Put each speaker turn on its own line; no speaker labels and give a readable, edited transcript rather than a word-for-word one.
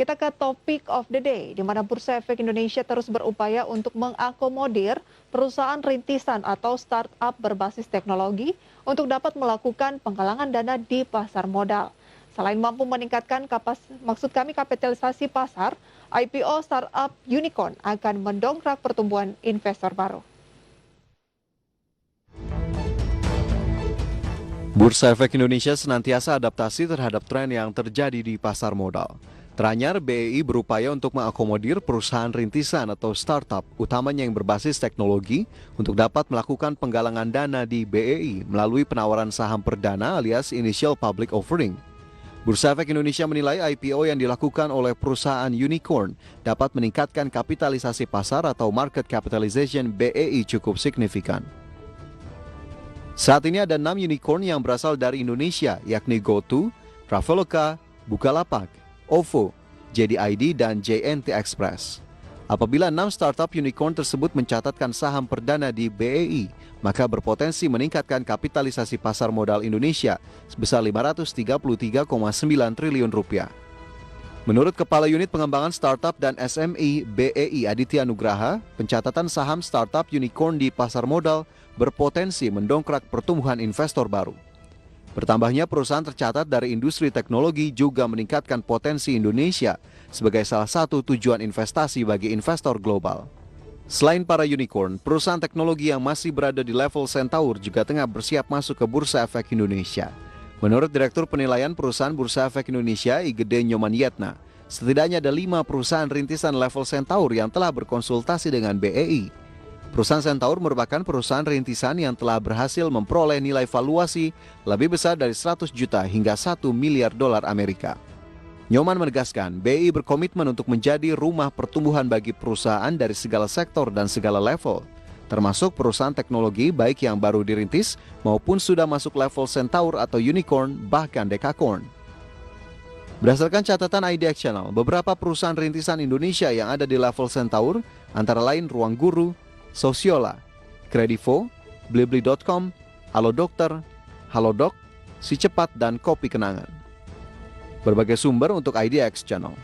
Kita ke topik of the day, di mana Bursa Efek Indonesia terus berupaya untuk mengakomodir perusahaan rintisan atau startup berbasis teknologi untuk dapat melakukan penggalangan dana di pasar modal. Selain mampu meningkatkan kapitalisasi pasar, IPO startup unicorn akan mendongkrak pertumbuhan investor baru.
Bursa Efek Indonesia senantiasa adaptasi terhadap tren yang terjadi di pasar modal. Teranyar, BEI berupaya untuk mengakomodir perusahaan rintisan atau startup, utamanya yang berbasis teknologi, untuk dapat melakukan penggalangan dana di BEI melalui penawaran saham perdana alias Initial Public Offering. Bursa Efek Indonesia menilai IPO yang dilakukan oleh perusahaan unicorn dapat meningkatkan kapitalisasi pasar atau market capitalization BEI cukup signifikan. Saat ini ada 6 unicorn yang berasal dari Indonesia, yakni GoTo, Traveloka, Bukalapak, OVO, JDID, dan JNT Express. Apabila 6 startup unicorn tersebut mencatatkan saham perdana di BEI, maka berpotensi meningkatkan kapitalisasi pasar modal Indonesia sebesar 533,9 triliun rupiah. Menurut Kepala Unit Pengembangan Startup dan SME BEI Aditya Nugraha, pencatatan saham startup unicorn di pasar modal berpotensi mendongkrak pertumbuhan investor baru. Bertambahnya perusahaan tercatat dari industri teknologi juga meningkatkan potensi Indonesia sebagai salah satu tujuan investasi bagi investor global. Selain para unicorn, perusahaan teknologi yang masih berada di level Centaur juga tengah bersiap masuk ke Bursa Efek Indonesia. Menurut Direktur Penilaian Perusahaan Bursa Efek Indonesia, Igede Nyoman Yetna, setidaknya ada 5 perusahaan rintisan level Centaur yang telah berkonsultasi dengan BEI. Perusahaan Centaur merupakan perusahaan rintisan yang telah berhasil memperoleh nilai valuasi lebih besar dari 100 juta hingga 1 miliar dolar Amerika. Nyoman menegaskan, BEI berkomitmen untuk menjadi rumah pertumbuhan bagi perusahaan dari segala sektor dan segala level, termasuk perusahaan teknologi baik yang baru dirintis maupun sudah masuk level Centaur atau Unicorn bahkan Dekakorn. Berdasarkan catatan IDX Channel, beberapa perusahaan rintisan Indonesia yang ada di level Centaur antara lain Ruang Guru, Sosiola, Kredivo, Blibli.com, Halo Dokter, Halodoc, Si Cepat, dan Kopi Kenangan. Berbagai sumber untuk IDX Channel.